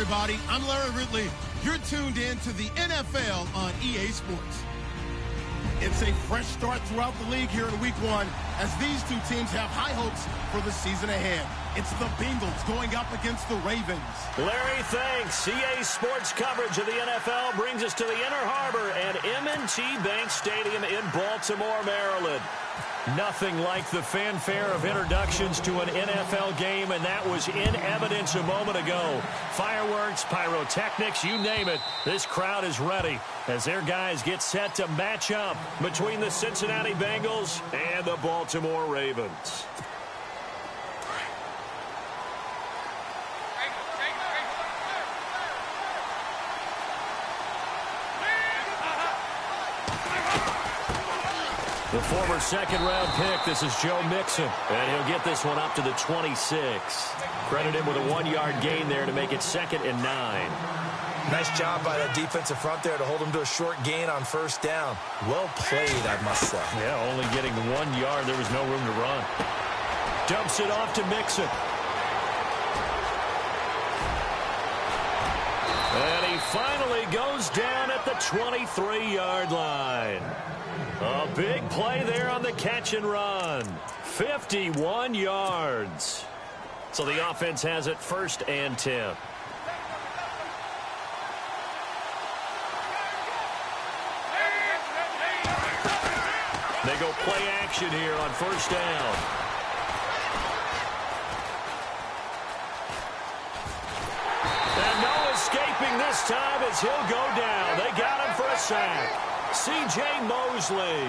everybody. I'm Larry Ridley. You're tuned in to the NFL on EA Sports. It's a fresh start throughout the league here in Week 1 as these two teams have high hopes for the season ahead. It's the Bengals going up against the Ravens. Larry, thanks. EA Sports coverage of the NFL brings us to the Inner Harbor and M&T Bank Stadium in Baltimore, Maryland. Nothing like the fanfare of introductions to an NFL game, and that was in evidence a moment ago. Fireworks, pyrotechnics, you name it. This crowd is ready as their guys get set to match up between the Cincinnati Bengals and the Baltimore Ravens. The former second-round pick, this is Joe Mixon, and he'll get this one up to the 26. Credit him with a 1-yard gain there to make it 2nd and 9. Nice job by that defensive front there to hold him to a short gain on first down. Well played, I must say. Yeah, only getting 1 yard. There was no room to run. Dumps it off to Mixon. And he finally goes down at the 23-yard line. A big play there on the catch and run. 51 yards. So the offense has it 1st and 10. They go play action here on 1st down. And no escaping this time as he'll go down. They got him for a sack. C.J. Mosley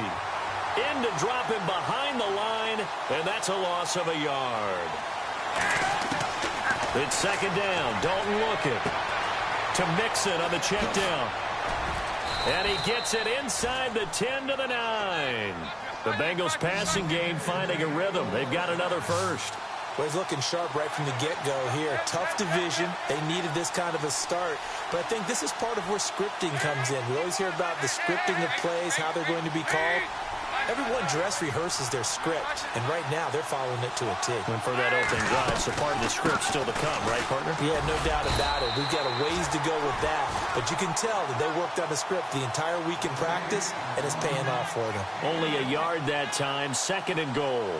in to drop him behind the line, and that's a loss of a yard. It's 2nd down. Dalton looking to Mixon on the check down. And he gets it inside the 10 to the 9. The Bengals passing game finding a rhythm. They've got another first. Well, he's looking sharp right from the get-go here. Tough division. They needed this kind of a start. But I think this is part of where scripting comes in. We always hear about the scripting of plays, how they're going to be called. Everyone dress rehearses their script, and right now they're following it to a T. And for that opening drive, so part of the script still to come, right, partner? Yeah, no doubt about it. We've got a ways to go with that, but you can tell that they worked on the script the entire week in practice, and it's paying off for them. Only a yard that time, 2nd and goal.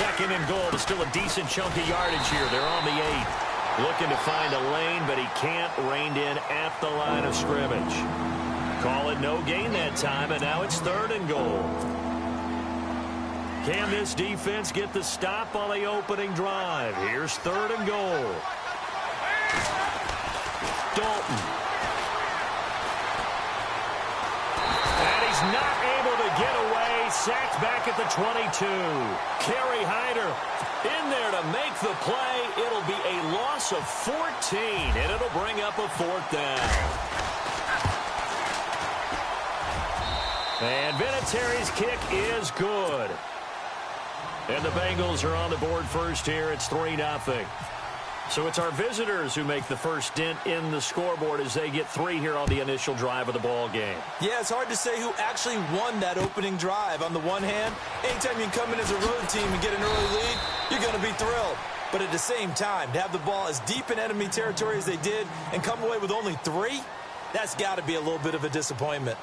Second and goal. It's still a decent chunk of yardage here. They're on the 8. Looking to find a lane, but he can't. Reined in at the line of scrimmage. Call it no gain that time, and now it's 3rd and goal. Can this defense get the stop on the opening drive? Here's 3rd and goal. Dalton. And he's not able to get away. Sacked back at the 22. Kerry Hyder in there to make the play. It'll be a loss of 14, and it'll bring up a 4th down. And Vinatieri's kick is good. And the Bengals are on the board first here. It's 3-0. So it's our visitors who make the first dent in the scoreboard as they get 3 here on the initial drive of the ball game. Yeah, it's hard to say who actually won that opening drive. On the one hand, anytime you can come in as a road team and get an early lead, you're going to be thrilled. But at the same time, to have the ball as deep in enemy territory as they did and come away with only 3, that's got to be a little bit of a disappointment.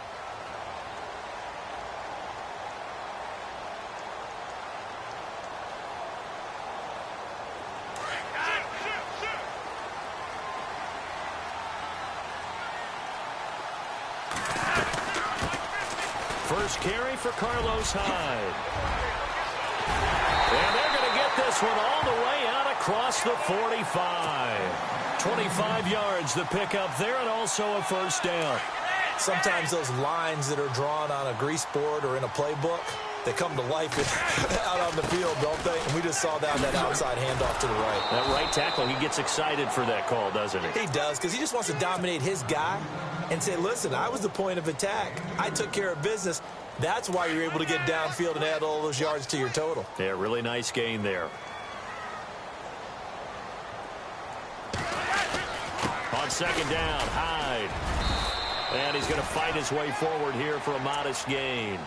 First carry for Carlos Hyde. And they're going to get this one all the way out across the 45. 25 yards the pickup there, and also a 1st down. Sometimes those lines that are drawn on a grease board or in a playbook, they come to life out on the field, don't they? And we just saw that outside handoff to the right. That right tackle, he gets excited for that call, doesn't he? He does, because he just wants to dominate his guy and say, listen, I was the point of attack. I took care of business. That's why you're able to get downfield and add all those yards to your total. Yeah, really nice gain there. on second down. Hyde. And he's going to fight his way forward here for a modest gain.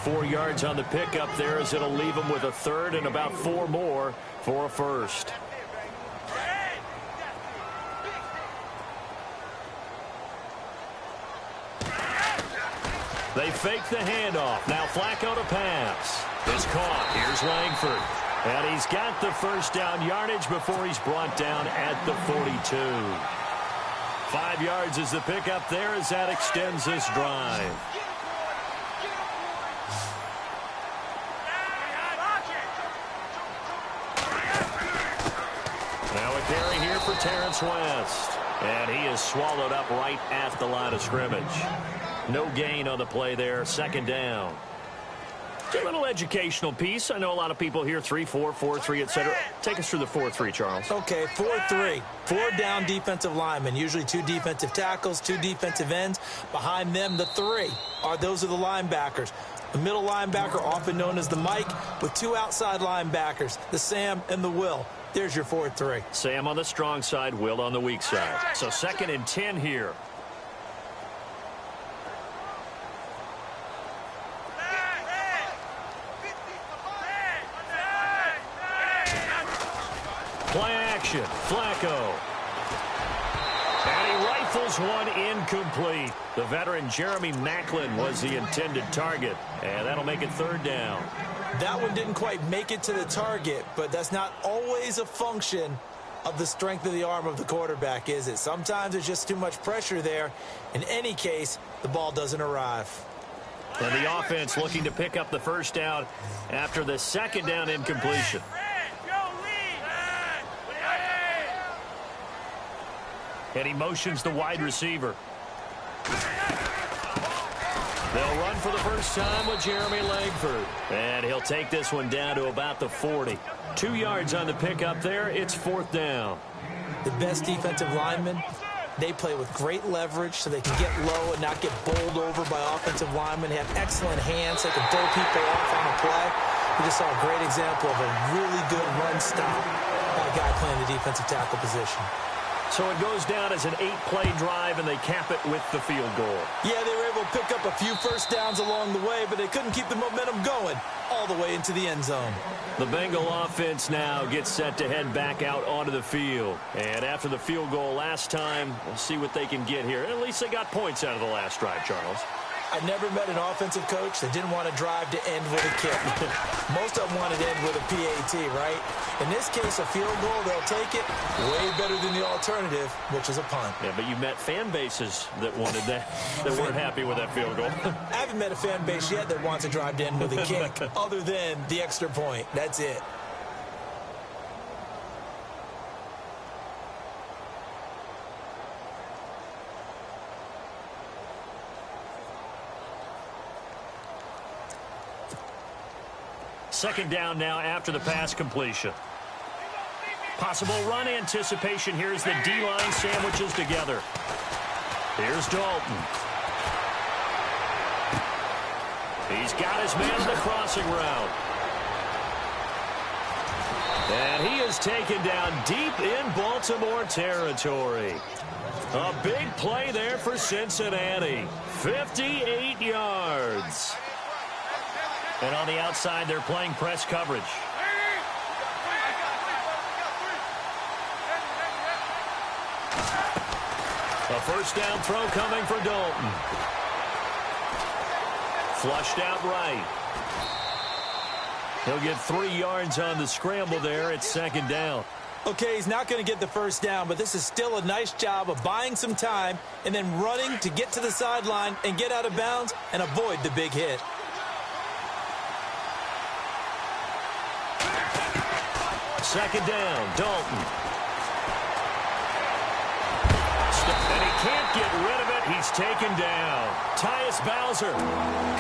4 yards on the pickup there as it'll leave him with a third and about 4 more for a first. They fake the handoff. Now Flacco to pass. It's caught. Here's Langford. And he's got the first down yardage before he's brought down at the 42. 5 yards is the pickup there as that extends this drive. Now a carry here for Terrence West. And he is swallowed up right at the line of scrimmage. No gain on the play there. Second down. A little educational piece. I know a lot of people here 3-4, 4-3, etc. Take us through the 4-3, Charles. Okay, 4-3. 4 down defensive linemen, usually 2 defensive tackles, 2 defensive ends. Behind them, the 3 those are the linebackers. The middle linebacker, often known as the Mike, with 2 outside linebackers, the Sam and the Will. There's your 4-3. Sam on the strong side, Will on the weak side. So 2nd and 10 here. Play action. Flacco. And he rifles one incomplete. The veteran Jeremy Maclin was the intended target. And that'll make it 3rd down. That one didn't quite make it to the target, but that's not always a function of the strength of the arm of the quarterback, is it? Sometimes there's just too much pressure there. In any case, the ball doesn't arrive. And the offense looking to pick up the first down after the 2nd down incompletion. And he motions the wide receiver. They'll run for the first time with Jeremy Langford. And he'll take this one down to about the 40. 2 yards on the pickup there. It's 4th down. The best defensive linemen, they play with great leverage so they can get low and not get bowled over by offensive linemen. They have excellent hands. They can throw people off on the play. We just saw a great example of a really good run stop by a guy playing the defensive tackle position. So it goes down as an 8-play drive, and they cap it with the field goal. Yeah, they were able to pick up a few first downs along the way, but they couldn't keep the momentum going all the way into the end zone. The Bengal offense now gets set to head back out onto the field. And after the field goal last time, we'll see what they can get here. At least they got points out of the last drive, Charles. I never met an offensive coach that didn't want to drive to end with a kick. Most of them wanted to end with a PAT, right? In this case, a field goal, they'll take it way better than the alternative, which is a punt. Yeah, but you met fan bases that wanted that, that weren't happy with that field goal. I haven't met a fan base yet that wants to drive to end with a kick other than the extra point. That's it. Second down now after the pass completion. Possible run anticipation. Here's the D-line sandwiches together. Here's Dalton. He's got his man on the crossing route. And he is taken down deep in Baltimore territory. A big play there for Cincinnati. 58 yards. And on the outside, they're playing press coverage. A first down throw coming for Dalton. Flushed out right. He'll get 3 yards on the scramble there. It's second down. Okay, he's not going to get the first down, but this is still a nice job of buying some time and then running to get to the sideline and get out of bounds and avoid the big hit. Second down, Dalton. And he can't get rid of it. He's taken down. Tyus Bowser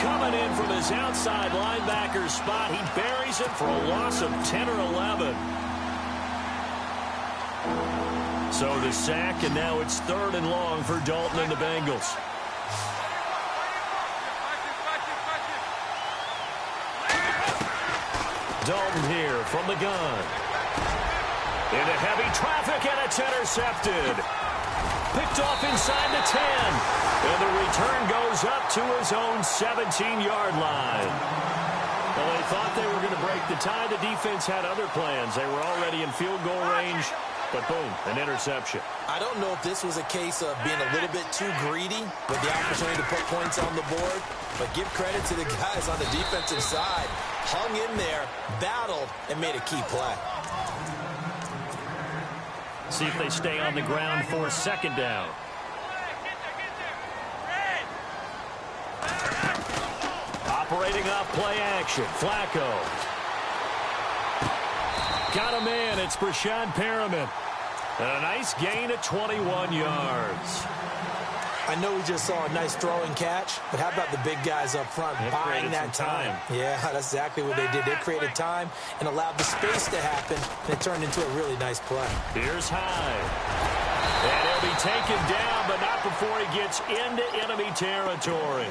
coming in from his outside linebacker spot. He buries it for a loss of 10 or 11. So the sack, and now it's 3rd and long for Dalton and the Bengals. Dalton here from the gun. Into heavy traffic, and it's intercepted. Picked off inside the 10. And the return goes up to his own 17-yard line. Well, they thought they were going to break the tie. The defense had other plans. They were already in field goal range. But boom, an interception. I don't know if this was a case of being a little bit too greedy with the opportunity to put points on the board. But give credit to the guys on the defensive side. Hung in there, battled, and made a key play. See if they stay on the ground for second down. Operating off play action. Flacco. Got a man. It's Brashad Perriman. And a nice gain of 21 yards. I know we just saw a nice throwing catch, but how about the big guys up front buying that time? Yeah, that's exactly what they did. They created time and allowed the space to happen, and it turned into a really nice play. Here's Hyde. And he'll be taken down, but not before he gets into enemy territory.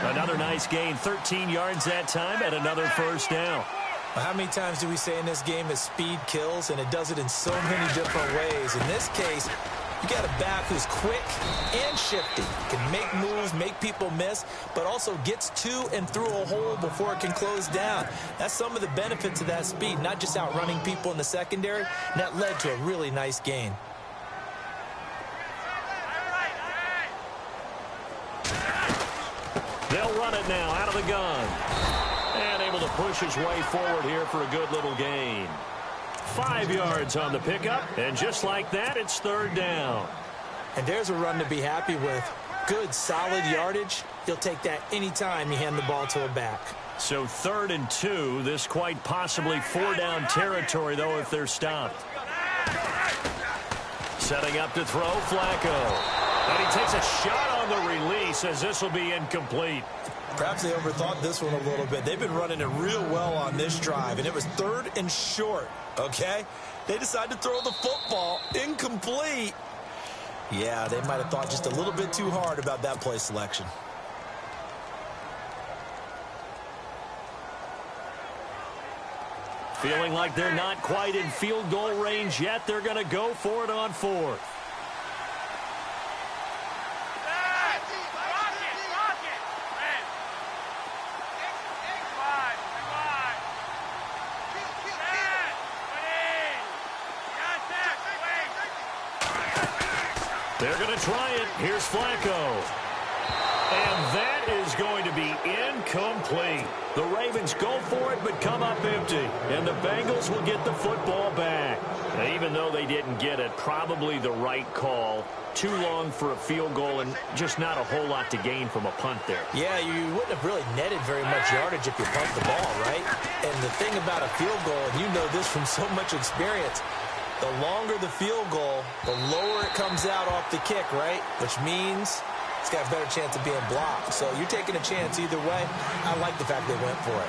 Another nice gain, 13 yards that time, and another first down. Well, how many times do we say in this game that speed kills, and it does it in so many different ways? In this case, you got a back who's quick and shifty, can make moves, make people miss, but also gets to and through a hole before it can close down. That's some of the benefits of that speed, not just outrunning people in the secondary, and that led to a really nice gain. They'll run it now out of the gun. And able to push his way forward here for a good little gain. 5 yards on the pickup, and just like that, it's third down. And there's a run to be happy with. Good, solid yardage. You'll take that anytime you hand the ball to a back. So 3rd and 2. This quite possibly 4-down territory, though, if they're stopped. Setting up to throw, Flacco. And he takes a shot on the release as this will be incomplete. Perhaps they overthought this one a little bit. They've been running it real well on this drive, and it was 3rd and short, okay? They decided to throw the football incomplete. Yeah, they might have thought just a little bit too hard about that play selection. Feeling like they're not quite in field goal range yet. They're going to go for it on 4th. They're going to try it. Here's Flacco. And that is going to be incomplete. The Ravens go for it but come up empty. And the Bengals will get the football back. Now, even though they didn't get it, probably the right call. Too long for a field goal and just not a whole lot to gain from a punt there. Yeah, you wouldn't have really netted very much yardage if you punt the ball, right? And the thing about a field goal, and you know this from so much experience, the longer the field goal, the lower it comes out off the kick, right? Which means it's got a better chance of being blocked. So you're taking a chance either way. I like the fact they went for it.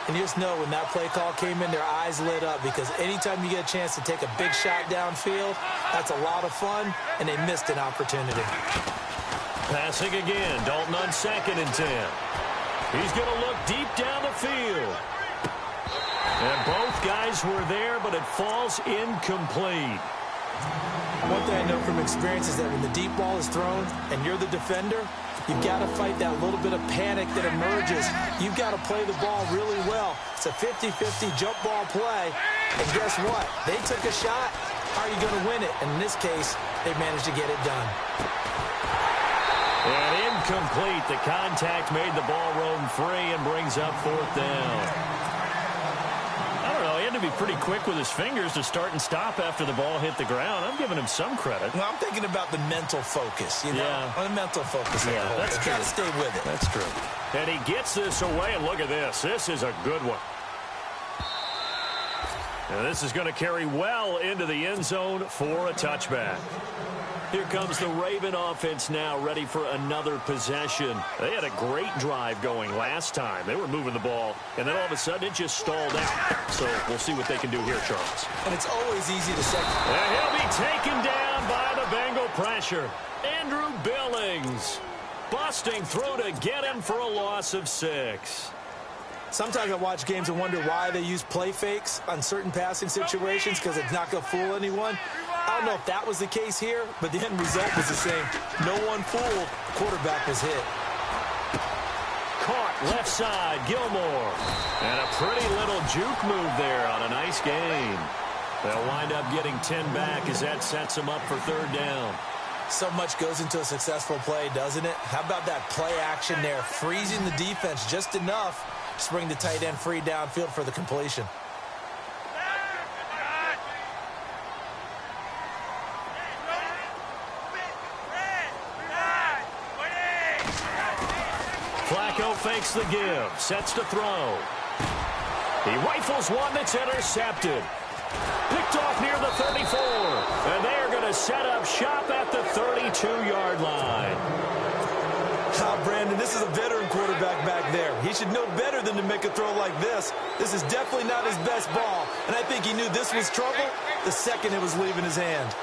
And you just know when that play call came in, their eyes lit up because anytime you get a chance to take a big shot downfield, that's a lot of fun, and they missed an opportunity. Passing again, Dalton on 2nd and 10. He's going to look deep down the field. And both guys were there, but it falls incomplete. One thing I know from experience is that when the deep ball is thrown and you're the defender, you've got to fight that little bit of panic that emerges. You've got to play the ball really well. It's a 50-50 jump ball play. And guess what? They took a shot. How are you going to win it? And in this case, they managed to get it done. And incomplete. The contact made the ball roam free and brings up 4th down. He had to be pretty quick with his fingers to start and stop after the ball hit the ground. I'm giving him some credit. Well, I'm thinking about the mental focus, you know? Yeah. The mental focus. Yeah, that's true. Got to stay with it. That's true. And he gets this away, and look at this. This is a good one. And this is going to carry well into the end zone for a touchback. Here comes the Raven offense now, ready for another possession. They had a great drive going last time. They were moving the ball, and then all of a sudden it just stalled out. So we'll see what they can do here, Charles. And it's always easy to say. And he'll be taken down by the Bengal pressure. Andrew Billings busting through to get him for a loss of 6. Sometimes I watch games and wonder why they use play fakes on certain passing situations because it's not going to fool anyone. I don't know if that was the case here, but the end result was the same. No one fooled. The quarterback was hit. Caught left side, Gilmore. And a pretty little juke move there on a nice gain. They'll wind up getting 10 back as that sets them up for third down. So much goes into a successful play, doesn't it? How about that play action there, freezing the defense just enough to bring the tight end free downfield for the completion. Flacco fakes the give, sets to throw. He rifles one that's intercepted. Picked off near the 34, and they are going to set up shop at the 32-yard line. Brandon, this is a veteran quarterback back there. He should know better than to make a throw like this. This is definitely not his best ball, and I think he knew this was trouble the second it was leaving his hand.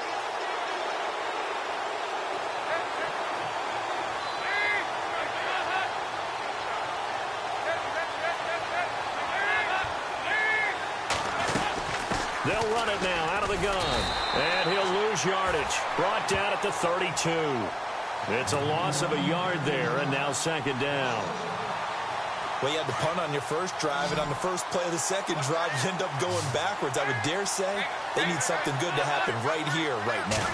They'll run it now out of the gun. And he'll lose yardage. Brought down at the 32. It's a loss of a yard there, and now second down. Well, you had to punt on your first drive, and on the first play of the second drive, you end up going backwards. I would dare say they need something good to happen right here, right now.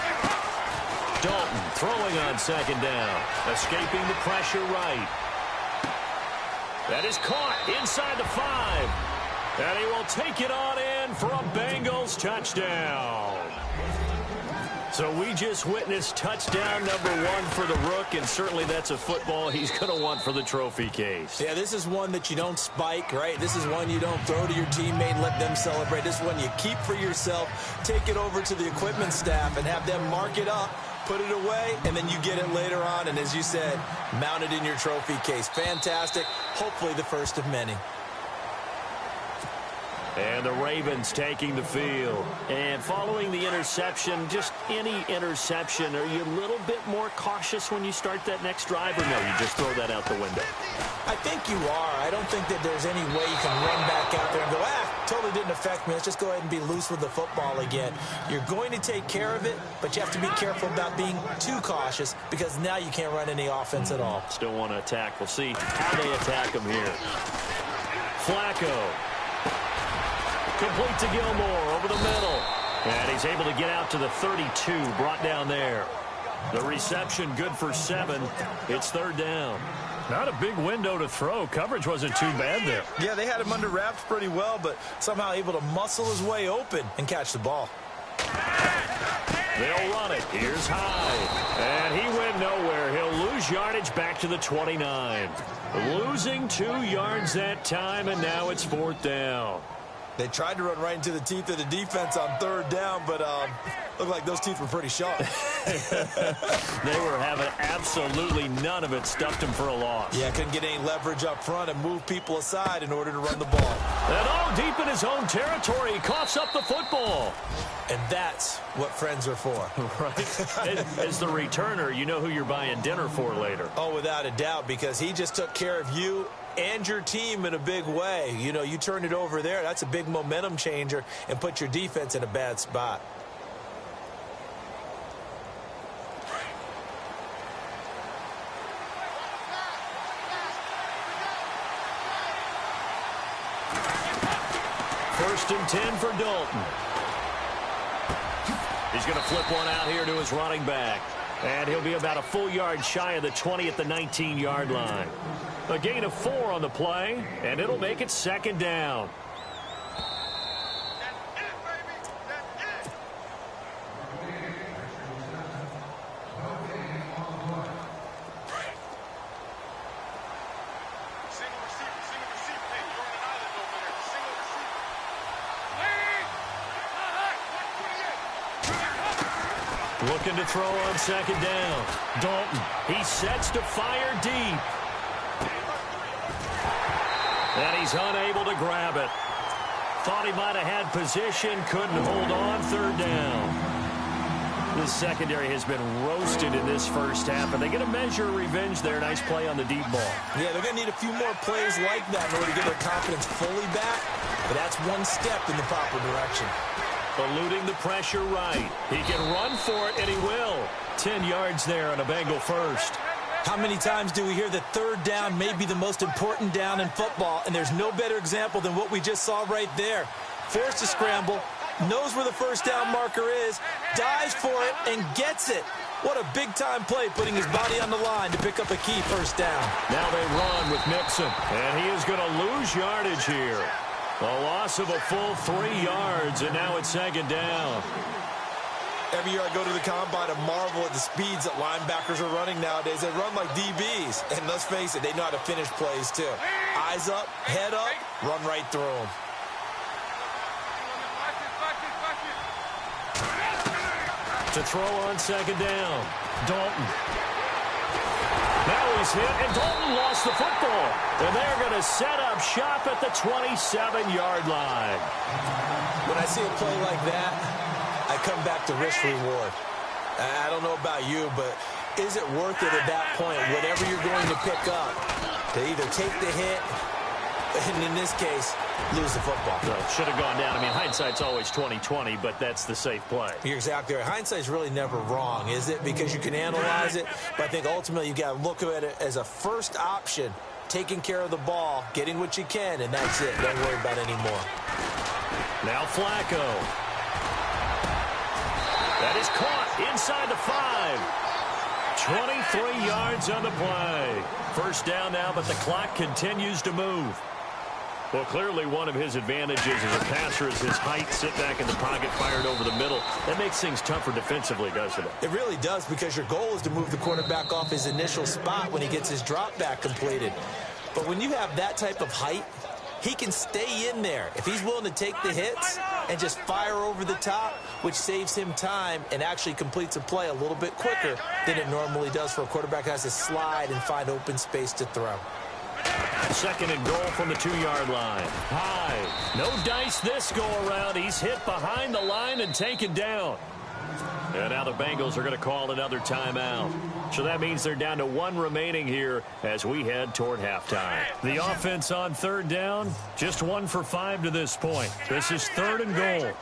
Dalton throwing on second down. Escaping the pressure right. That is caught inside the 5. And he will take it on in for a Bengals touchdown. So we just witnessed touchdown number 1 for the Rook, and certainly that's a football he's going to want for the trophy case. Yeah, this is one that you don't spike, right? This is one you don't throw to your teammate and let them celebrate. This is one you keep for yourself, take it over to the equipment staff and have them mark it up, put it away, and then you get it later on. And as you said, mount it in your trophy case. Fantastic. Hopefully the first of many. And the Ravens taking the field. And following the interception, just any interception, are you a little bit more cautious when you start that next drive, or no, you just throw that out the window? I think you are. I don't think that there's any way you can run back out there and go, totally didn't affect me. Let's just go ahead and be loose with the football again. You're going to take care of it, but you have to be careful about being too cautious because now you can't run any offense at all. Still want to attack. We'll see how they attack him here. Flacco. Complete to Gilmore over the middle. And he's able to get out to the 32, brought down there. The reception good for 7. It's third down. Not a big window to throw. Coverage wasn't too bad there. Yeah, they had him under wraps pretty well, but somehow able to muscle his way open and catch the ball. They'll run it. Here's Hyde. And he went nowhere. He'll lose yardage back to the 29. Losing 2 yards that time, and now it's fourth down. They tried to run right into the teeth of the defense on third down, but looked like those teeth were pretty sharp. They were having absolutely none of it. Stuffed him for a loss. Yeah, couldn't get any leverage up front and move people aside in order to run the ball. And deep in his own territory, he coughs up the football. And that's what friends are for. Right. As the returner, you know who you're buying dinner for later. Oh, without a doubt, because he just took care of you and your team in a big way. You know, you turn it over there, that's a big momentum changer and put your defense in a bad spot. First and 10 for Dalton. He's going to flip one out here to his running back. And he'll be about a full yard shy of the 20 at the 19-yard line. A gain of 4 on the play, and it'll make it second down. Looking to throw on second down. Dalton, he sets to fire deep. And he's unable to grab it. Thought he might have had position, couldn't hold on, third down. The secondary has been roasted in this first half, and they get a measure of revenge there. Nice play on the deep ball. Yeah, they're going to need a few more plays like that in order to get their confidence fully back, but that's one step in the proper direction. Eluding the pressure right. He can run for it, and he will. 10 yards there on a Bengal first. How many times do we hear that third down may be the most important down in football, and there's no better example than what we just saw right there. Forced to scramble, knows where the first down marker is, dives for it, and gets it. What a big-time play, putting his body on the line to pick up a key first down. Now they run with Mixon, and he is going to lose yardage here. A loss of a full 3 yards, and now it's second down. Every year I go to the combine and marvel at the speeds that linebackers are running nowadays. They run like DBs, and let's face it, they know how to finish plays too. Eyes up, head up, run right through them. To throw on second down, Dalton. Now he's hit, and Dalton lost the football. And they're going to set up shop at the 27-yard line. When I see a play like that, I come back to risk-reward. I don't know about you, but is it worth it at that point, whatever you're going to pick up, to either take the hit, and in this case, lose the football? No, should have gone down. I mean, hindsight's always 20/20, but that's the safe play. You're exactly right. Hindsight's really never wrong, is it? Because you can analyze it, but I think ultimately you got to look at it as a first option, taking care of the ball, getting what you can, and that's it. Don't worry about any more. Now Flacco. That is caught inside the 5. 23 yards on the play. First down now, but the clock continues to move. Well, clearly one of his advantages as a passer is his height, sit back in the pocket, fired over the middle. That makes things tougher defensively, doesn't it? It really does, because your goal is to move the quarterback off his initial spot when he gets his drop back completed. But when you have that type of height, he can stay in there if he's willing to take the hits and just fire over the top, which saves him time and actually completes a play a little bit quicker than it normally does for a quarterback who has to slide and find open space to throw. Second and goal from the 2-yard line. High. No dice this go-around. He's hit behind the line and taken down. And now the Bengals are going to call another timeout. So that means they're down to 1 remaining here as we head toward halftime. The offense on third down, just 1 for 5 to this point. This is third and goal.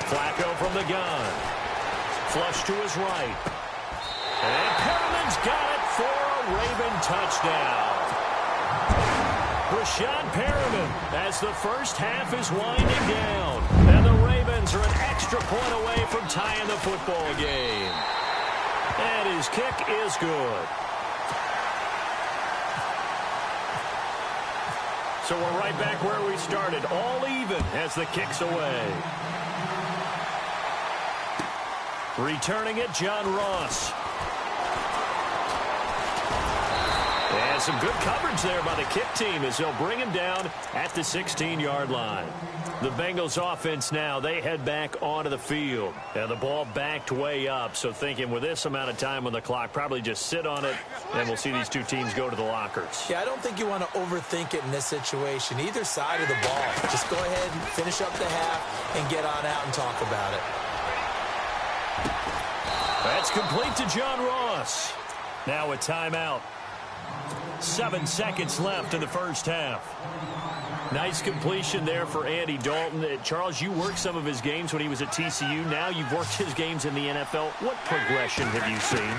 Flacco from the gun. Flush to his right. And Perriman's got it for a Raven touchdown. Rashad Perriman as the first half is winding down. And the Ravens are an extra point away from tying the football game. And his kick is good. So we're right back where we started. All even as the kick's away. Returning it, John Ross. And some good coverage there by the kick team as they'll bring him down at the 16-yard line. The Bengals offense now, they head back onto the field. And the ball backed way up, so thinking with this amount of time on the clock, probably just sit on it, and we'll see these two teams go to the lockers. Yeah, I don't think you want to overthink it in this situation. Either side of the ball. Just go ahead and finish up the half and get on out and talk about it. That's complete to John Ross. Now a timeout. 7 seconds left in the first half. Nice completion there for Andy Dalton. Charles, you worked some of his games when he was at TCU. Now you've worked his games in the NFL. What progression have you seen?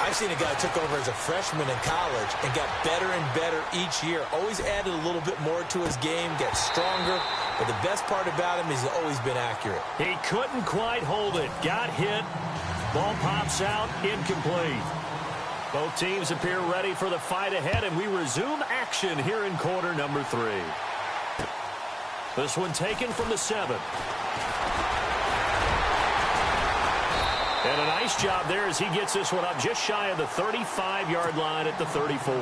I've seen a guy who took over as a freshman in college and got better and better each year. Always added a little bit more to his game, gets stronger. But the best part about him is he's always been accurate. He couldn't quite hold it. Got hit. Ball pops out. Incomplete. Both teams appear ready for the fight ahead, and we resume action here in quarter number 3. This one taken from the 7. And a nice job there as he gets this one up just shy of the 35-yard line at the 34.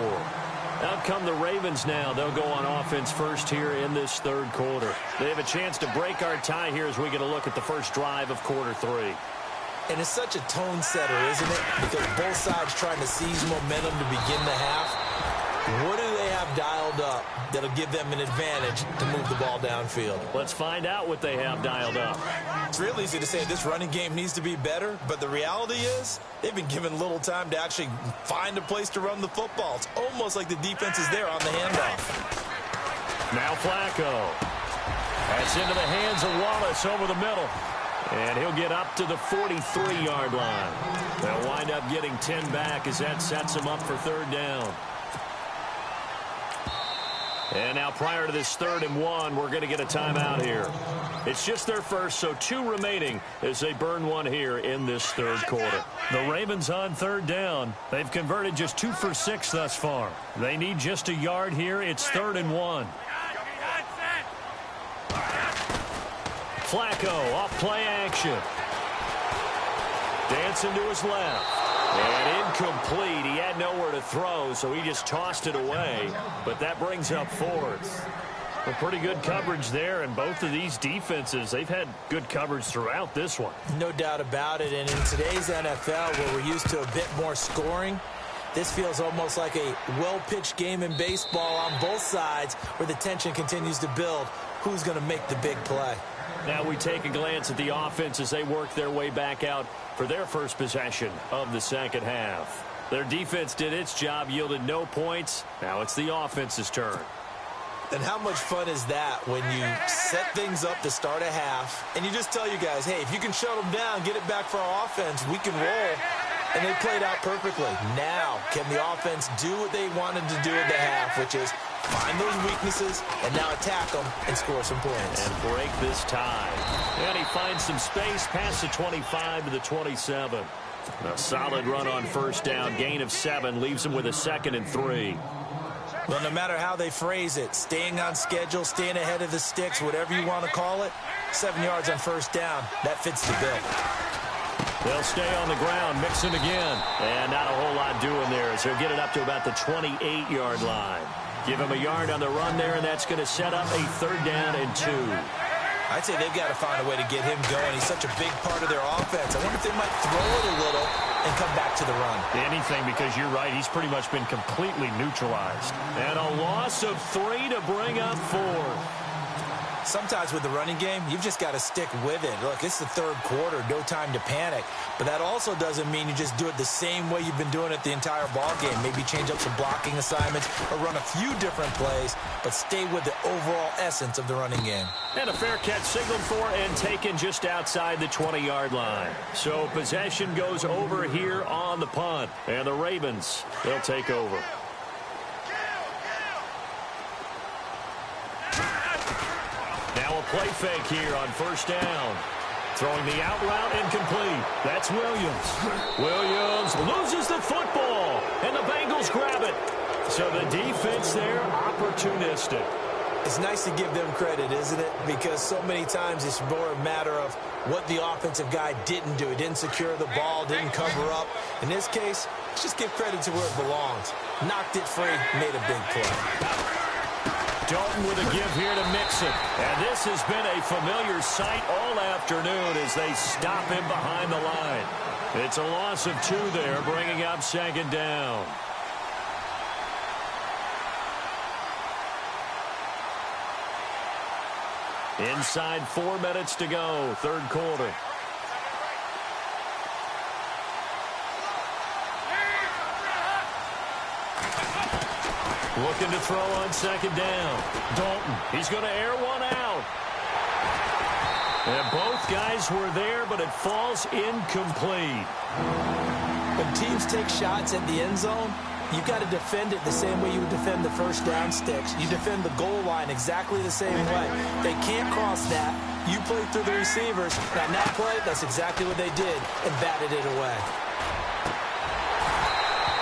Out come the Ravens now. They'll go on offense first here in this third quarter. They have a chance to break our tie here as we get a look at the first drive of quarter 3. And it's such a tone setter, isn't it? Because both sides trying to seize momentum to begin the half. What do they have dialed up that'll give them an advantage to move the ball downfield? Let's find out what they have dialed up. It's real easy to say this running game needs to be better, but the reality is they've been given little time to actually find a place to run the football. It's almost like the defense is there on the handoff. Now Flacco. That's into the hands of Wallace over the middle. And he'll get up to the 43-yard line. They'll wind up getting 10 back as that sets him up for third down. And now prior to this 3rd and 1, we're going to get a timeout here. It's just their first, so 2 remaining as they burn one here in this 3rd quarter. The Ravens on 3rd down. They've converted just 2 for 6 thus far. They need just a yard here. It's 3rd and 1. Flacco off play action. Dancing to his left. And incomplete. He had nowhere to throw, so he just tossed it away. But that brings up 4th. A pretty good coverage there, and both of these defenses, they've had good coverage throughout this one. No doubt about it, and in today's NFL, where we're used to a bit more scoring, this feels almost like a well-pitched game in baseball on both sides where the tension continues to build. Who's going to make the big play? Now we take a glance at the offense as they work their way back out for their first possession of the second half. Their defense did its job, yielded no points. Now it's the offense's turn. And how much fun is that when you set things up to start a half and you just tell you guys, hey, if you can shut them down, get it back for our offense, we can roll. And they played out perfectly. Now, can the offense do what they wanted to do at the half, which is find those weaknesses and now attack them and score some points. And break this tie. And he finds some space past the 25 to the 27. A solid run on first down. Gain of 7 leaves him with a 2nd and 3. Well, no matter how they phrase it, staying on schedule, staying ahead of the sticks, whatever you want to call it, 7 yards on first down, that fits the bill. They'll stay on the ground, mixing again. And not a whole lot doing there as they'll get it up to about the 28-yard line. Give him a yard on the run there, and that's going to set up a 3rd down and 2. I'd say they've got to find a way to get him going. He's such a big part of their offense. I wonder if they might throw it a little and come back to the run. Anything, because you're right. He's pretty much been completely neutralized. And a loss of 3 to bring up 4. Sometimes with the running game, you've just got to stick with it. Look, it's the 3rd quarter, no time to panic. But that also doesn't mean you just do it the same way you've been doing it the entire ball game. Maybe change up some blocking assignments or run a few different plays, but stay with the overall essence of the running game. And a fair catch signaled for and taken just outside the 20-yard line. So possession goes over here on the punt. And the Ravens, they'll take over. Now a play fake here on first down. Throwing the out route incomplete. That's Williams. Williams loses the football, and the Bengals grab it. So the defense there, opportunistic. It's nice to give them credit, isn't it? Because so many times it's more a matter of what the offensive guy didn't do. He didn't secure the ball, didn't cover up. In this case, let's just give credit to where it belongs. Knocked it free, made a big play. Dalton with a give here to Mixon. And this has been a familiar sight all afternoon as they stop him behind the line. It's a loss of 2 there, bringing up 2nd down. Inside 4 minutes to go, 3rd quarter. Looking to throw on 2nd down. Dalton, he's going to air one out. And both guys were there, but it falls incomplete. When teams take shots at the end zone, you've got to defend it the same way you would defend the first down sticks. You defend the goal line exactly the same way. They can't cross that. You play through the receivers. And on that play, that's exactly what they did and batted it away.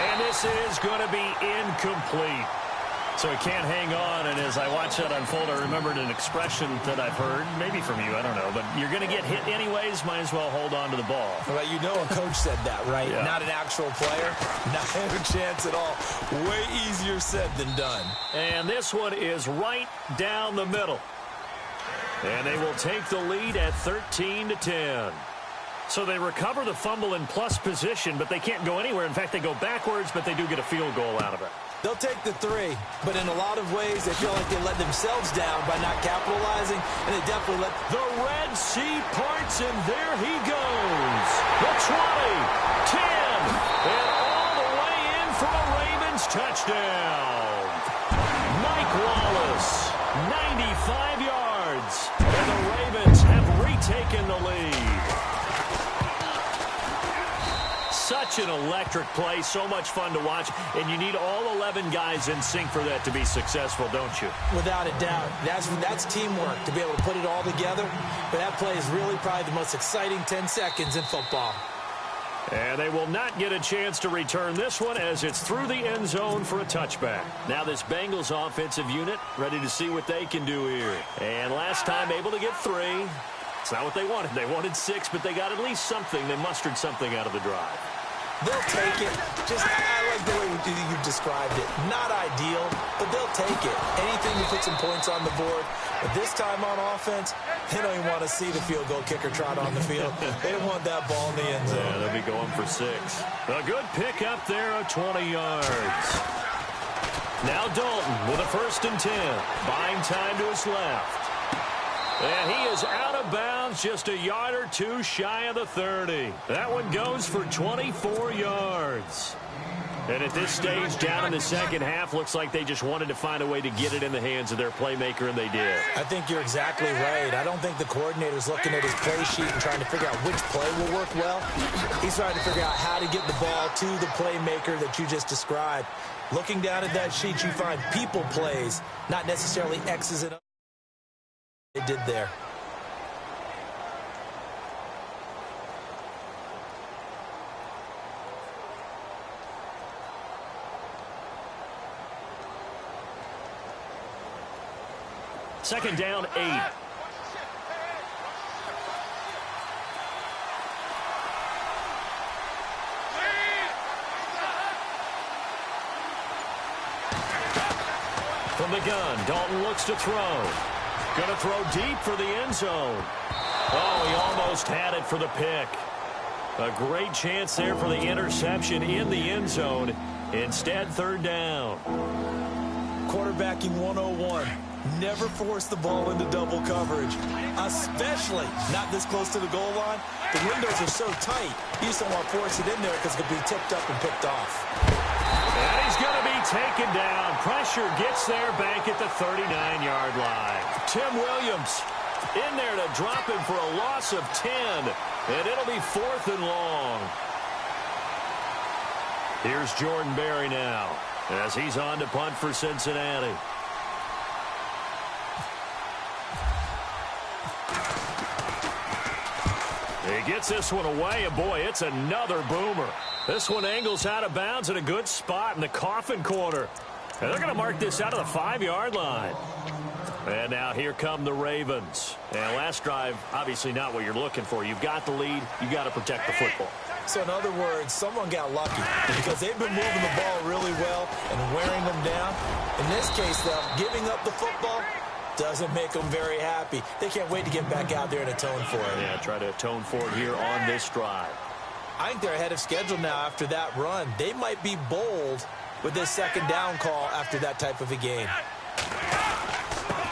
And this is going to be incomplete. So he can't hang on, and as I watch that unfold, I remembered an expression that I've heard, maybe from you, I don't know, but you're going to get hit anyways, might as well hold on to the ball. Well, you know a coach said that, right? Yeah. Not an actual player. Not a chance at all. Way easier said than done. And this one is right down the middle. And they will take the lead at 13-10. So they recover the fumble in plus position, but they can't go anywhere. In fact, they go backwards, but they do get a field goal out of it. They'll take the 3, but in a lot of ways, they feel like they let themselves down by not capitalizing, and they definitely let... The Red Sea parts, and there he goes. The 20, 10, and all the way in for a Ravens touchdown. Mike Wallace, 95 yards, and the Ravens have retaken the lead. Such an electric play, so much fun to watch, and you need all 11 guys in sync for that to be successful, don't you? Without a doubt. That's teamwork to be able to put it all together, but that play is really probably the most exciting 10 seconds in football. And they will not get a chance to return this one as it's through the end zone for a touchback. Now this Bengals offensive unit ready to see what they can do here. And last time able to get 3. It's not what they wanted. They wanted 6, but they got at least something. They mustered something out of the drive. They'll take it. I like the way you described it. Not ideal, but they'll take it. Anything to put some points on the board. But this time on offense, they don't even want to see the field goal kicker trot on the field. They want that ball in the end zone. Yeah, they'll be going for 6. A good pick up there of 20 yards. Now Dalton with a 1st and 10. Buying time to his left. And he is out of bounds, just a yard or 2 shy of the 30. That one goes for 24 yards. And at this stage, down in the second half, looks like they just wanted to find a way to get it in the hands of their playmaker, and they did. I think you're exactly right. I don't think the coordinator's looking at his play sheet and trying to figure out which play will work well. He's trying to figure out how to get the ball to the playmaker that you just described. Looking down at that sheet, you find people plays, not necessarily X's and O's. They did there. Second down, 8. From the gun, Dalton looks to throw. Going to throw deep for the end zone. Oh, he almost had it for the pick. A great chance there for the interception in the end zone. Instead, 3rd down. Quarterbacking 101. Never force the ball into double coverage, especially not this close to the goal line. The windows are so tight, you just don't want to force it in there because it could be tipped up and picked off. And he's going to be taken down. Pressure gets there back at the 39-yard line. Tim Williams in there to drop him for a loss of 10. And it'll be 4th and long. Here's Jordan Berry now as he's on to punt for Cincinnati. He gets this one away, and boy, it's another boomer. This one angles out of bounds at a good spot in the coffin corner. And they're going to mark this out of the 5-yard line. And now here come the Ravens. And last drive, obviously not what you're looking for. You've got the lead. You've got to protect the football. So in other words, someone got lucky because they've been moving the ball really well and wearing them down. In this case, though, giving up the football doesn't make them very happy. They can't wait to get back out there and atone for it. Yeah, try to atone for it here on this drive. I think they're ahead of schedule now after that run. They might be bold with this 2nd down call after that type of a game.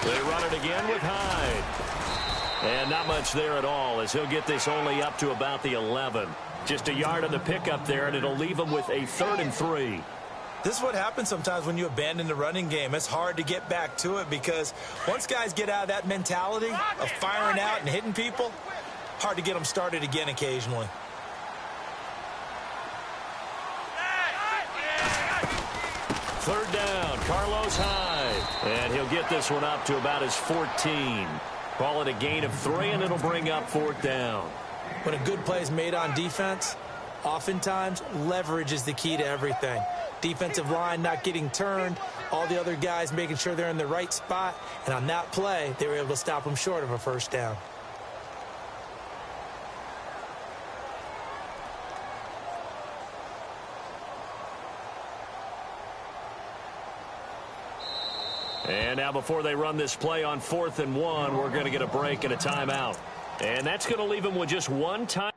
They run it again with Hyde. And not much there at all as he'll get this only up to about the 11. Just a yard on the pickup there, and it'll leave him with a 3rd and 3. This is what happens sometimes when you abandon the running game. It's hard to get back to it because once guys get out of that mentality of firing out and hitting people, hard to get them started again occasionally. Third down, Carlos Hyde. And he'll get this one up to about his 14. Call it a gain of 3, and it'll bring up 4th down. When a good play is made on defense, oftentimes leverage is the key to everything. Defensive line not getting turned, all the other guys making sure they're in the right spot, and on that play, they were able to stop them short of a 1st down. And now before they run this play on 4th and 1, we're going to get a break and a timeout. And that's going to leave them with just one time.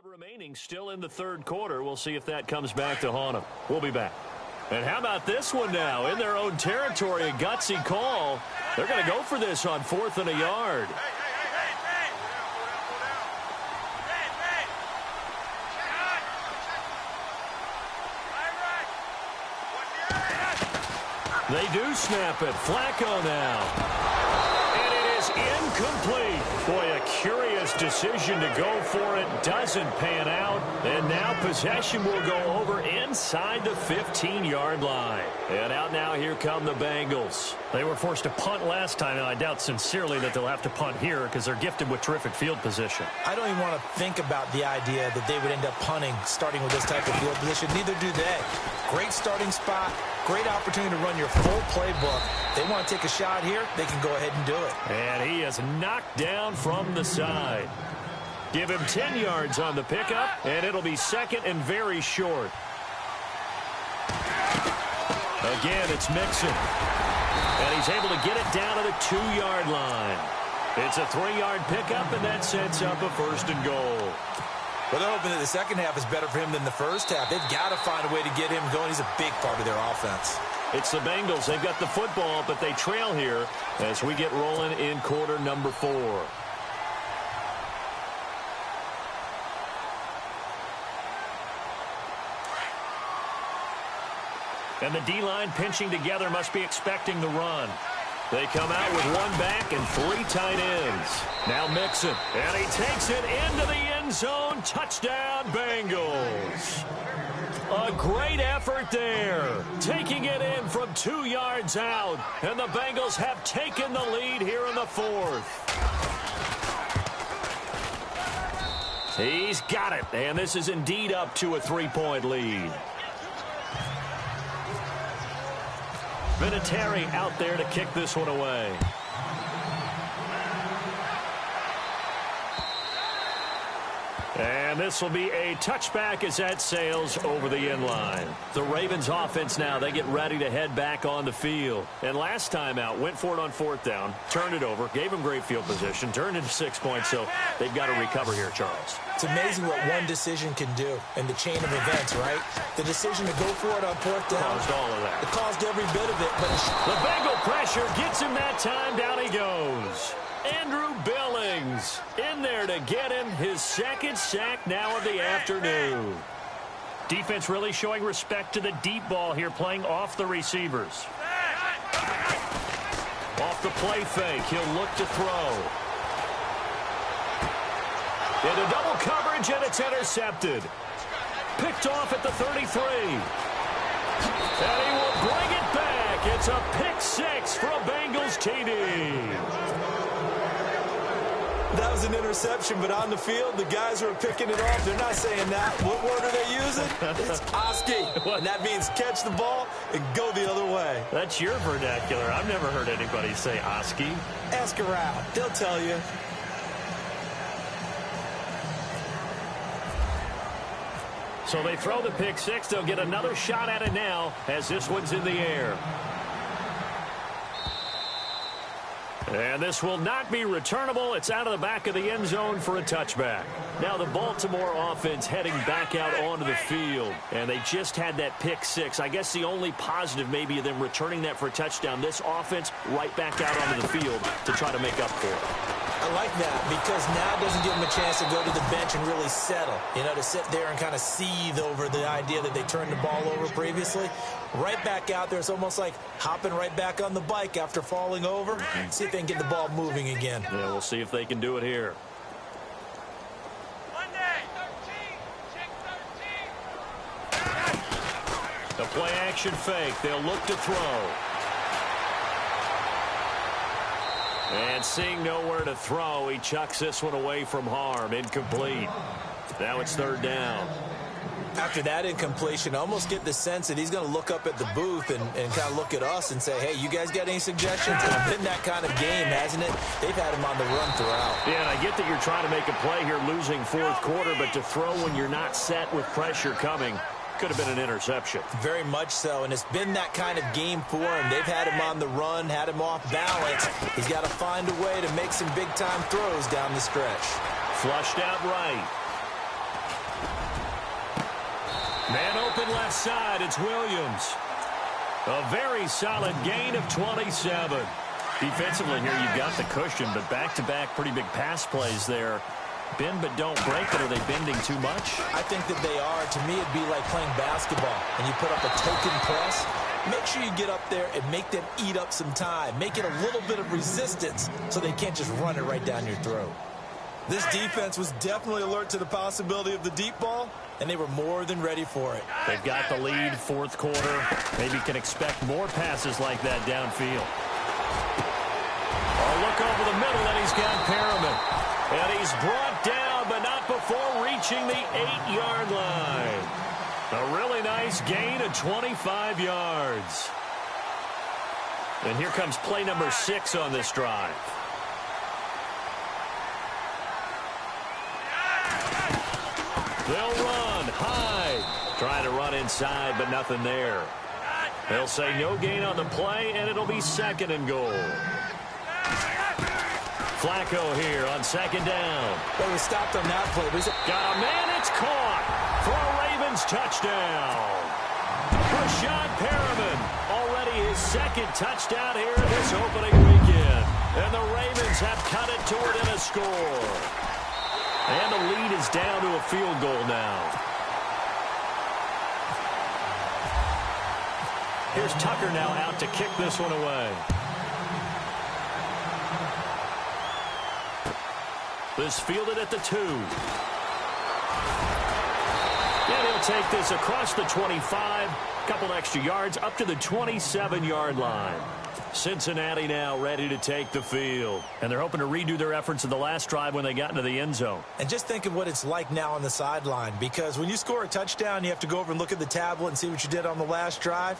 Remaining still in the third quarter. We'll see if that comes back to haunt them. We'll be back. And how about this one now? In their own territory, a gutsy call. They're going to go for this on 4th and a yard. They do snap it. Flacco now. And it is incomplete. Boy, a curious decision to go for it. Doesn't pan out. And now possession will go over inside the 15-yard line. And out now, here come the Bengals. They were forced to punt last time, and I doubt sincerely that they'll have to punt here because they're gifted with terrific field position. I don't even want to think about the idea that they would end up punting starting with this type of field position. Neither do they. Great starting spot. Great opportunity to run your full playbook. They want to take a shot here, they can go ahead and do it. And he is knocked down from the side. Give him 10 yards on the pickup, and it'll be second and very short. Again, it's Mixon. And he's able to get it down to the 2-yard line. It's a 3-yard pickup, and that sets up a 1st and goal. Well, they're hoping that the second half is better for him than the first half. They've got to find a way to get him going. He's a big part of their offense. It's the Bengals. They've got the football, but they trail here as we get rolling in quarter number 4. And the D-line pinching together must be expecting the run. They come out with 1 back and 3 tight ends. Now Mixon, and he takes it into the end zone. Touchdown, Bengals. A great effort there. Taking it in from 2 yards out. And the Bengals have taken the lead here in the 4th. He's got it, and this is indeed up to a 3-point lead. Vinatieri out there to kick this one away. And this will be a touchback as that sails over the end line. The Ravens offense now, they get ready to head back on the field. And last time out, went for it on 4th down, turned it over, gave them great field position, turned into 6 points, so they've got to recover here, Charles. It's amazing what one decision can do in the chain of events, right? The decision to go for it on 4th down. Caused all of that. It caused every bit of it. But the Bengal pressure gets him that time. Down he goes. Andrew Billings in there to get him his 2nd sack now of the afternoon. Defense really showing respect to the deep ball here, playing off the receivers. Off the play fake, he'll look to throw. Into double coverage, and it's intercepted. Picked off at the 33. And he will bring it back. It's a pick 6 for a Bengals TD. That was an interception, but on the field, the guys who are picking it off, they're not saying that. What word are they using? It's Oski. And that means catch the ball and go the other way. That's your vernacular. I've never heard anybody say Oski. Ask around. They'll tell you. So they throw the pick 6. They'll get another shot at it now as this one's in the air. And this will not be returnable. It's out of the back of the end zone for a touchback. Now the Baltimore offense heading back out onto the field. And they just had that pick 6. I guess the only positive maybe of them returning that for a touchdown. This offense right back out onto the field to try to make up for it. I like that because now it doesn't give them a chance to go to the bench and really settle. You know, to sit there and kind of seethe over the idea that they turned the ball over previously. Right back out there. It's almost like hopping right back on the bike after falling over. See if they can get the ball moving again. Yeah, we'll see if they can do it here. The play action fake. They'll look to throw. And seeing nowhere to throw, he chucks this one away from harm. Incomplete. Now it's 3rd down. After that incompletion, I almost get the sense that he's going to look up at the booth and kind of look at us and say, hey, you guys got any suggestions? It's been that kind of game, hasn't it? They've had him on the run throughout. Yeah, and I get that you're trying to make a play here, losing 4th quarter, but to throw when you're not set with pressure coming could have been an interception. Very much so, and it's been that kind of game for him. They've had him on the run, had him off balance. He's got to find a way to make some big-time throws down the stretch. Flushed out right. Man open left side, it's Williams. A very solid gain of 27. Defensively here, you've got the cushion, but back-to-back pretty big pass plays there. Bend but don't break it. Are they bending too much? I think that they are. To me, it'd be like playing basketball, and you put up a token press. Make sure you get up there and make them eat up some time. Make it a little bit of resistance so they can't just run it right down your throat. This defense was definitely alert to the possibility of the deep ball, and they were more than ready for it. They've got the lead, fourth quarter. Maybe can expect more passes like that downfield. Oh, look over the middle, and he's got Perriman. And he's brought down, but not before reaching the 8-yard line. A really nice gain of 25 yards. And here comes play number 6 on this drive. They'll run. Hyde trying to run inside, but nothing there. They'll say no gain on the play, and it'll be 2nd and goal. Flacco here on 2nd down. Well, he was stopped on that play. Got a man, it's caught for a Ravens touchdown. Rashad Perriman, already his 2nd touchdown here this opening weekend. And the Ravens have cut it to within a score. And the lead is down to a field goal now. Here's Tucker now out to kick this one away. This fielded at the 2. And he'll take this across the 25. Couple extra yards up to the 27-yard line. Cincinnati now ready to take the field. And they're hoping to redo their efforts in the last drive when they got into the end zone. And just think of what it's like now on the sideline. Because when you score a touchdown, you have to go over and look at the tablet and see what you did on the last drive.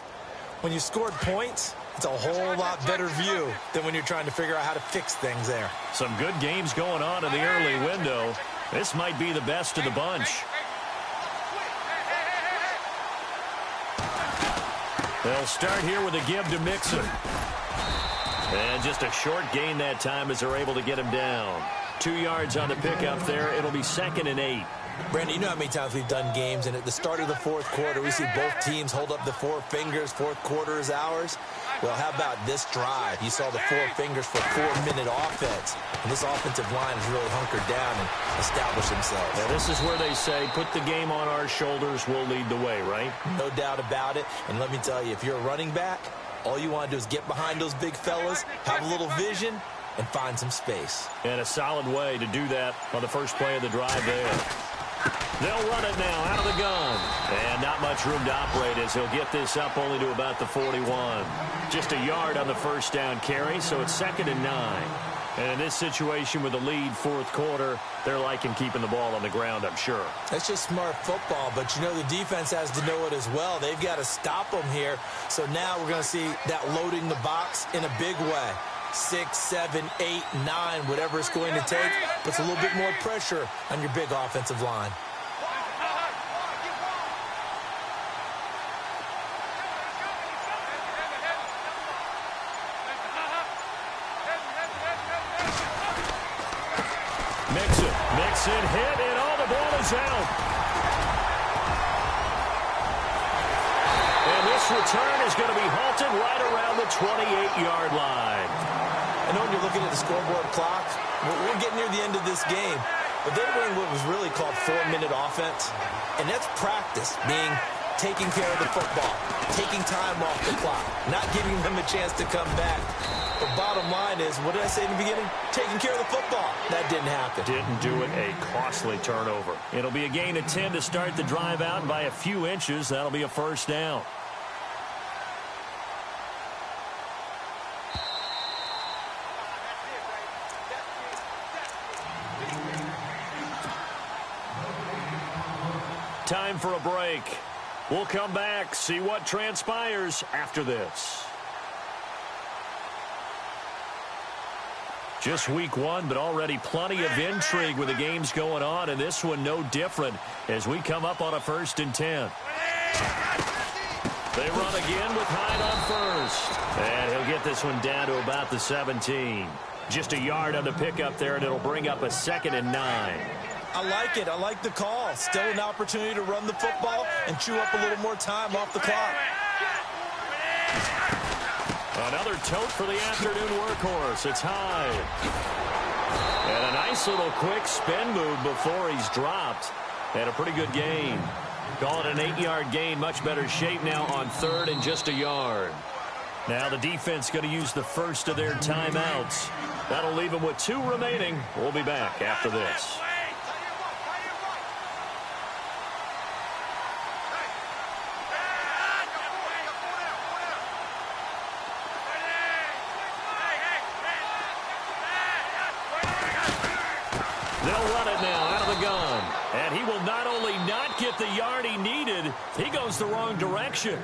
When you scored points, it's a whole lot better view than when you're trying to figure out how to fix things there. Some good games going on in the early window. This might be the best of the bunch. They'll start here with a give to Mixon. And just a short gain that time as they're able to get him down. 2 yards on the pickup there. It'll be 2nd and 8. Brandon, you know how many times we've done games, and at the start of the fourth quarter, we see both teams hold up the 4 fingers, fourth quarter is ours. Well, how about this drive? You saw the 4 fingers for 4-minute offense. And this offensive line has really hunkered down and established themselves. Now, this is where they say, put the game on our shoulders, we'll lead the way, right? No doubt about it. And let me tell you, if you're a running back, all you want to do is get behind those big fellas, have a little vision, and find some space. And a solid way to do that on the first play of the drive there. They'll run it now out of the gun. And not much room to operate as he'll get this up only to about the 41. Just a yard on the first down carry, so it's 2nd and 9. And in this situation with the lead fourth quarter, they're liking keeping the ball on the ground, I'm sure. That's just smart football, but you know the defense has to know it as well. They've got to stop them here. So now we're going to see that loading the box in a big way. 6, 7, 8, 9, whatever it's going to take, puts a little bit more pressure on your big offensive line. Mixon hit, and all the ball is out. And this return is going to be halted right around the 28-yard line. I know when you're looking at the scoreboard clock, we're getting near the end of this game, but they're running what was really called 4-minute offense, and that's practice, being taking care of the football, taking time off the clock, not giving them a chance to come back. The bottom line is, what did I say in the beginning? Taking care of the football. That didn't happen. Didn't do it. A costly turnover. It'll be a gain of 10 to start the drive out by a few inches. That'll be a first down. Time for a break. We'll come back, see what transpires after this. Just week 1, but already plenty of intrigue with the games going on, and this one no different as we come up on a 1st and 10. They run again with Hyde on first. And he'll get this one down to about the 17. Just a yard on the pickup there, and it'll bring up a 2nd and 9. I like it. I like the call. Still an opportunity to run the football and chew up a little more time off the clock. Another tote for the afternoon workhorse. It's high. And a nice little quick spin move before he's dropped. And a pretty good gain. Call it an 8-yard gain. Much better shape now on 3rd and just a yard. Now the defense going to use the first of their timeouts. That'll leave them with 2 remaining. We'll be back after this. They'll run it now out of the gun. And he will not only not get the yard he needed, he goes the wrong direction.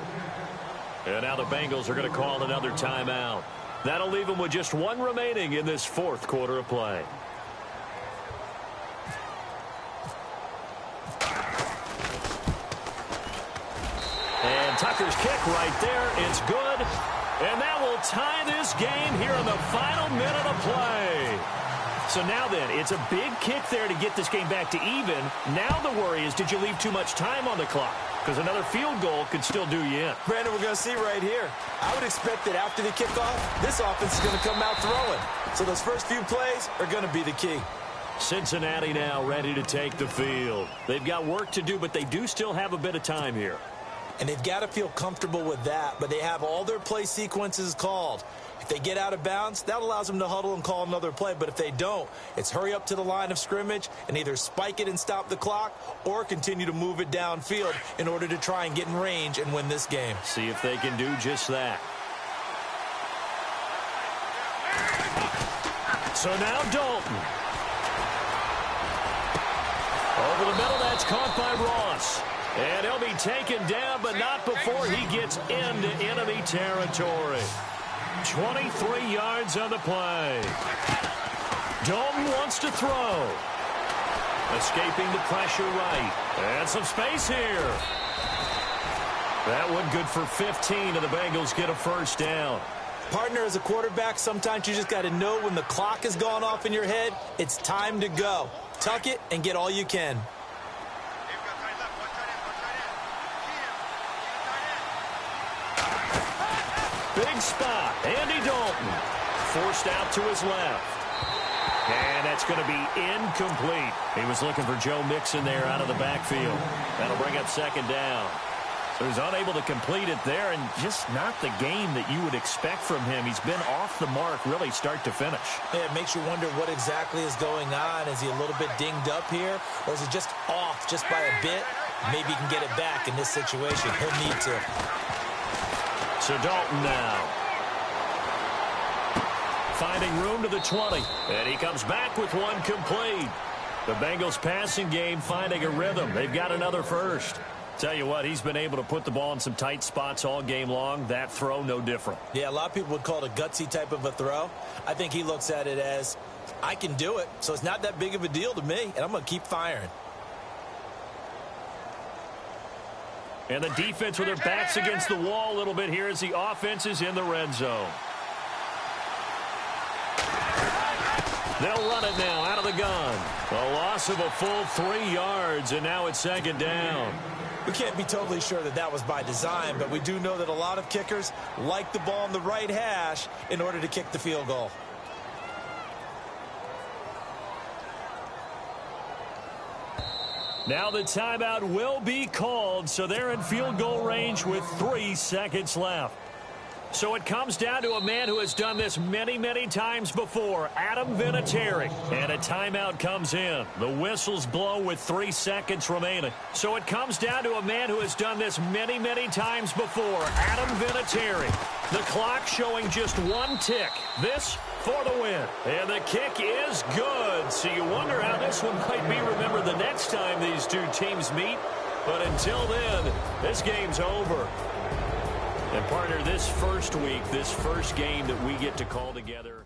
And now the Bengals are going to call another timeout. That'll leave them with just 1 remaining in this 4th quarter of play. And Tucker's kick right there. It's good. And that will tie this game here in the final minute of play. So now then, it's a big kick there to get this game back to even. Now the worry is, did you leave too much time on the clock? Because another field goal could still do you in. Brandon, we're going to see right here. I would expect that after the kickoff, this offense is going to come out throwing. So those first few plays are going to be the key. Cincinnati now ready to take the field. They've got work to do, but they do still have a bit of time here. And they've got to feel comfortable with that, but they have all their play sequences called. If they get out of bounds, that allows them to huddle and call another play. But if they don't, it's hurry up to the line of scrimmage and either spike it and stop the clock or continue to move it downfield in order to try and get in range and win this game. See if they can do just that. So now Dalton. Over the middle, that's caught by Ross. And he'll be taken down, but not before he gets into enemy territory. 23 yards on the play. Dalton wants to throw. Escaping the pressure right. And some space here. That one good for 15, and the Bengals get a first down. Partner, as a quarterback, sometimes you just got to know when the clock has gone off in your head, it's time to go. Tuck it and get all you can. Big spot. Andy Dalton forced out to his left. And that's going to be incomplete. He was looking for Joe Mixon there out of the backfield. That'll bring up 2nd down. So he's unable to complete it there, and just not the game that you would expect from him. He's been off the mark really start to finish. Yeah, it makes you wonder what exactly is going on. Is he a little bit dinged up here, or is he just off just by a bit? Maybe he can get it back in this situation. He'll need to. So Dalton now. Finding room to the 20. And he comes back with one complete. The Bengals passing game finding a rhythm. They've got another first. Tell you what, he's been able to put the ball in some tight spots all game long. That throw, no different. Yeah, a lot of people would call it a gutsy type of a throw. I think he looks at it as, I can do it, so it's not that big of a deal to me, and I'm going to keep firing. And the defense with their backs against the wall a little bit here as the offense is in the red zone. They'll run it now out of the gun. A loss of a full 3 yards, and now it's 2nd down. We can't be totally sure that that was by design, but we do know that a lot of kickers like the ball on the right hash in order to kick the field goal. Now the timeout will be called, so they're in field goal range with 3 seconds left. So it comes down to a man who has done this many, many times before, Adam Vinatieri. And a timeout comes in. The whistles blow with 3 seconds remaining. So it comes down to a man who has done this many, many times before, Adam Vinatieri. The clock showing just 1 tick. This for the win. And the kick is good. So you wonder how this one might be remembered the next time these two teams meet. But until then, this game's over. And partner, this first week, this first game that we get to call together.